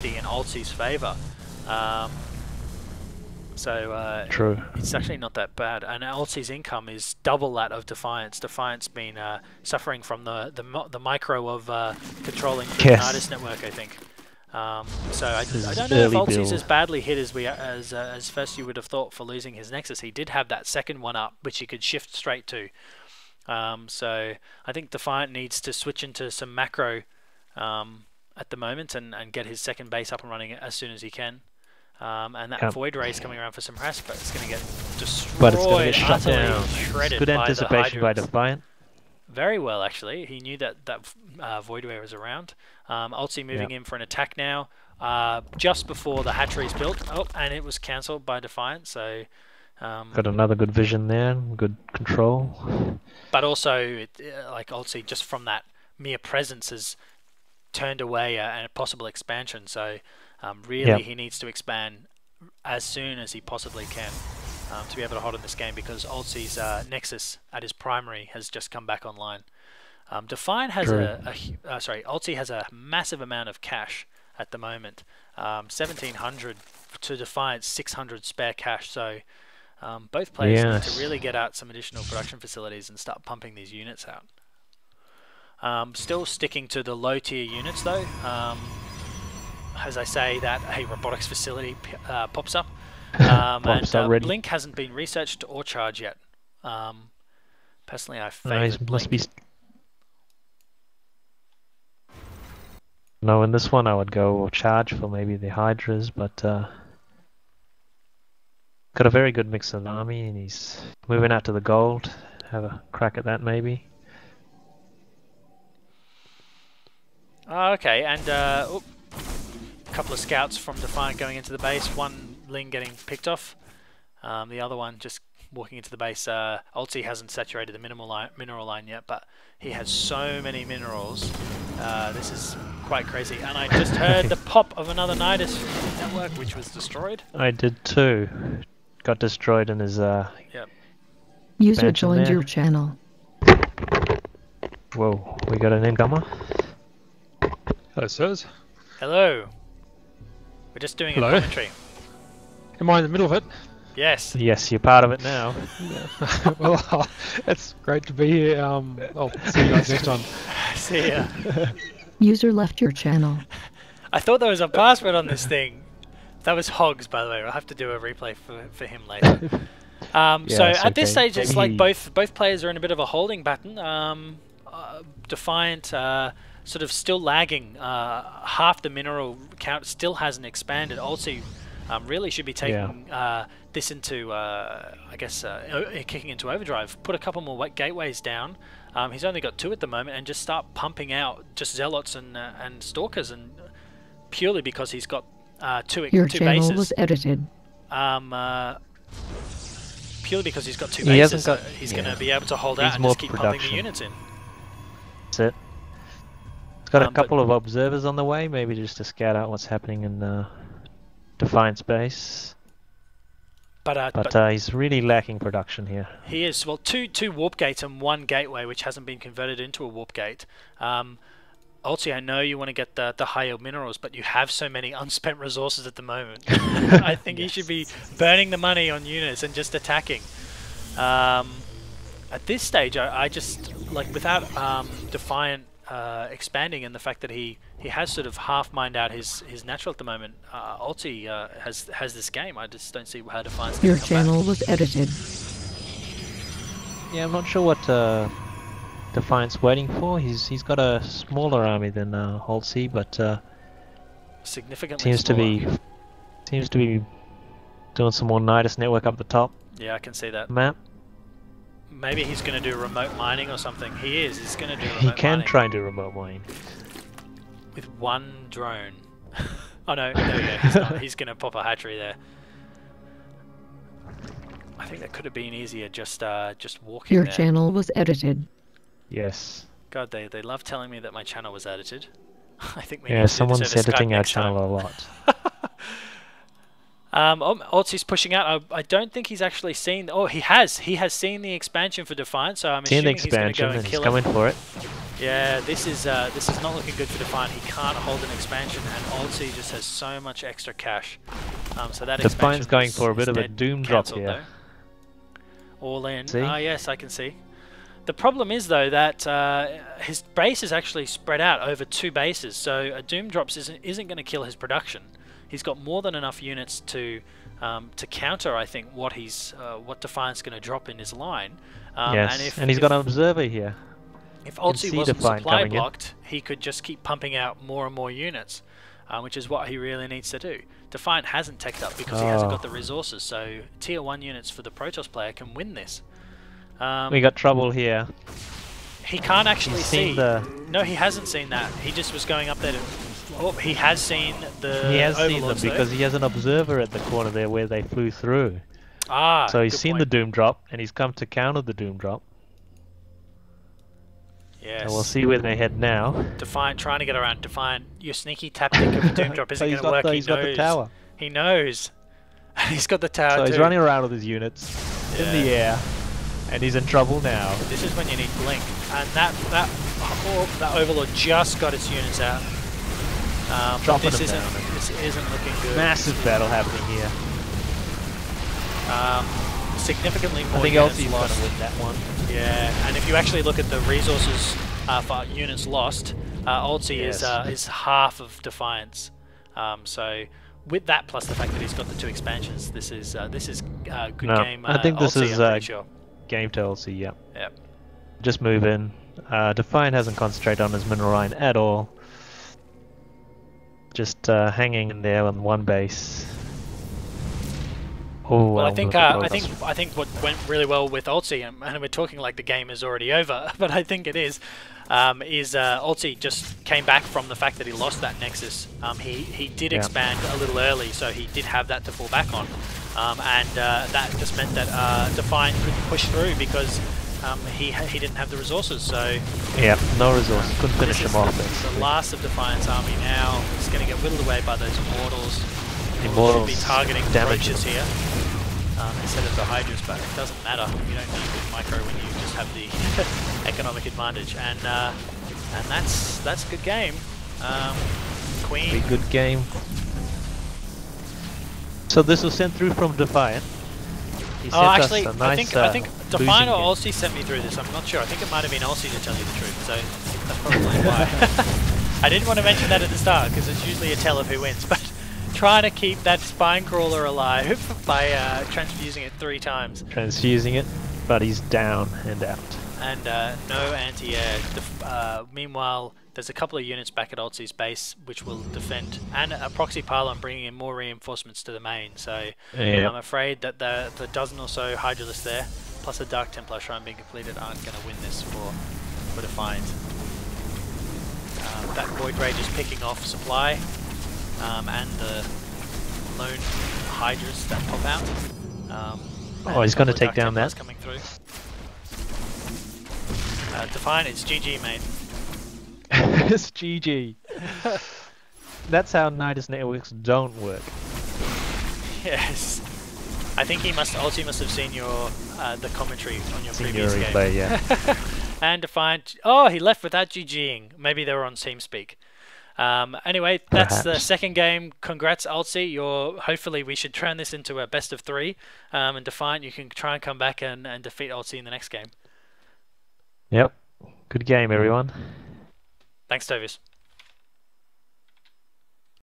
in Altze's favour. True. It's actually not that bad, and Altze's income is double that of Defiant's. Defiant's been suffering from the micro of controlling the Nidus network, I think. So I don't know if Altze's as badly hit as first you would have thought for losing his Nexus. He did have that second one up, which he could shift straight to. So I think Defiant needs to switch into some macro at the moment and get his second base up and running as soon as he can. And that Void Ray is coming around for some rest, but it's going to get destroyed. But it's going to get shut down. Shredded Good anticipation by Defiant. Very well, actually. He knew that Void Ray was around. Altze moving in for an attack now, just before the hatchery is built. Oh, and it was cancelled by Defiant, so... got another good vision there, good control. But also, like Altze, just from that mere presence, has turned away a possible expansion, so... really, he needs to expand as soon as he possibly can to be able to hold in this game, because Altze's Nexus at his primary has just come back online. Defiant has Altze has a massive amount of cash at the moment. 1,700 to Defiant's 600 spare cash. So both players need to really get out some additional production facilities and start pumping these units out. Still sticking to the low tier units though. As I say, that a robotics facility pops up, and Blink hasn't been researched or charged yet. Personally, I favour Blink. No, in this one I would go charge for maybe the Hydras, but got a very good mix of army, and he's moving out to the gold. Have a crack at that maybe. Okay, and couple of scouts from Defiant going into the base, one Ling getting picked off, the other one just walking into the base. Altze hasn't saturated the mineral line yet, but he has so many minerals. This is quite crazy, and I just heard the pop of another Nidus network, which was destroyed. I did too. Got destroyed in his User joined your channel. Whoa, we got an incomer. Hello, sirs. Hello. We're just doing a commentary. Am I in the middle of it? Yes. Yes, you're part of it now. Well, it's great to be here. I'll see you guys next time. See ya. User left your channel. I thought there was a password on this thing. That was Hogs, by the way. I'll have to do a replay for him later. So at this stage, it's like both players are in a bit of a holding pattern. Defiant... sort of still lagging. Half the mineral count still hasn't expanded. Altze really should be taking this into, I guess, kicking into overdrive. Put a couple more gateways down. He's only got 2 at the moment, and just start pumping out just zealots and stalkers, and purely because he's got two bases. Your channel was edited. Purely because he's got 2 bases, he's going to be able to hold out and just keep pumping the units in. That's it. It's got a couple of observers on the way, maybe just to scout out what's happening in Defiant's base. But he's really lacking production here. He is. Well, two warp gates and 1 gateway, which hasn't been converted into a warp gate. Altze, I know you want to get the high yield minerals, but you have so many unspent resources at the moment. I think you should be burning the money on units and just attacking. At this stage, I just, like, without Defiant expanding, and the fact that he has sort of half mined out his natural at the moment, Altze has this game. I just don't see how Defiant's your channel was edited. Yeah, I'm not sure what Defiant's waiting for. He's got a smaller army than Altze, but significantly seems to be doing some more Nidus network up the top. Yeah, I can see that map. Maybe he's going to do remote mining or something. He's going to do remote mining. He can try and do remote mining. With 1 drone. Oh no, there we go. He's not. He's going to pop a hatchery there. I think that could have been easier, just walking Your there. channel was edited. Yes. God, they love telling me that my channel was edited. I think we need to someone's editing our channel a lot. Altze's pushing out. I don't think he's actually seen... Oh, he has. He has seen the expansion for Defiant, so I'm assuming he's going to go and kill it. He's coming for it. Yeah, this is not looking good for Defiant. He can't hold an expansion, and Altze just has so much extra cash. So that Defiant's expansion going for a bit of a doom drop here. Though. All in. See? Yes, I can see. The problem is though that his base is actually spread out over 2 bases, so a doom drops isn't going to kill his production. He's got more than enough units to counter, I think, what Defiant's going to drop in his line. Yes, and he's got an observer here. If Altze wasn't supply blocked, he could just keep pumping out more and more units, which is what he really needs to do. Defiant hasn't teched up because he hasn't got the resources, so tier 1 units for the Protoss player can win this. We got trouble here. He can't actually see. No, he hasn't seen that. He just was going up there to... Oh, he has seen the... He has seen them because he has an observer at the corner there where they flew through. So he's seen the doom drop and he's come to counter the doom drop. Yes. And we'll see where they head now. Defiant trying to get around. Defiant, your sneaky tactic of a doom drop isn't going to work. He's got the tower. He knows. He's got the tower so too. He's running around with his units in the air, and he's in trouble now. This is when you need blink, and that Overlord just got its units out. This isn't looking good. Massive battle happening here. Significantly more. I think Altze's going to win that one. Yeah, and if you actually look at the resources for units lost, Altze is half of Defiance. So with that plus the fact that he's got the 2 expansions, this is a good game. I think this Altze, is game to Altze. Yeah. Yep. Just move in. Defiant hasn't concentrated on his mineral line at all. Just hanging in there on 1 base. Oh, well, I think what went really well with Altze, and we're talking like the game is already over, but I think it is Altze just came back from the fact that he lost that Nexus. He did expand a little early, so he did have that to fall back on, and that just meant that Defiant couldn't push through because he didn't have the resources. So no resources, couldn't finish him off. The last of Defiant's army now is going to get whittled away by those Immortals. Immortals should be targeting damage Roaches here instead of the Hydras, but it doesn't matter. You don't need good micro when you just have the economic advantage, and that's a good game. Queen. Pretty good game. So this was sent through from Defiant. He sent actually, us a nice, I think Defiant or Altze sent me through this. I'm not sure. I think it might have been Altze to tell you the truth. So that's probably why. I didn't want to mention that at the start because it's usually a tell of who wins, but. Trying to keep that spine crawler alive by transfusing it 3 times. Transfusing it, but he's down and out. And no anti-air. Meanwhile, there's a couple of units back at Altze's base which will defend, and a proxy pylon bringing in more reinforcements to the main. So I'm afraid that the dozen or so Hydralisks there, plus a Dark Templar Shrine being completed, aren't going to win this for Defiant. That Void Rage is picking off supply. And the lone Hydras that pop out. He's going to take down that. Coming through. Defiant, it's GG, mate. It's GG. That's how Nidus networks don't work. Yes. I think Altze must have seen your the commentary on your previous game. Replay, yeah. And Defiant, he left without GGing. Maybe they were on TeamSpeak. Anyway, that's the second game. Congrats, Altze. Hopefully we should turn this into a best of 3. And Defiant, you can try and come back and defeat Altze in the next game. Yep. Good game, everyone. Thanks, Tovias.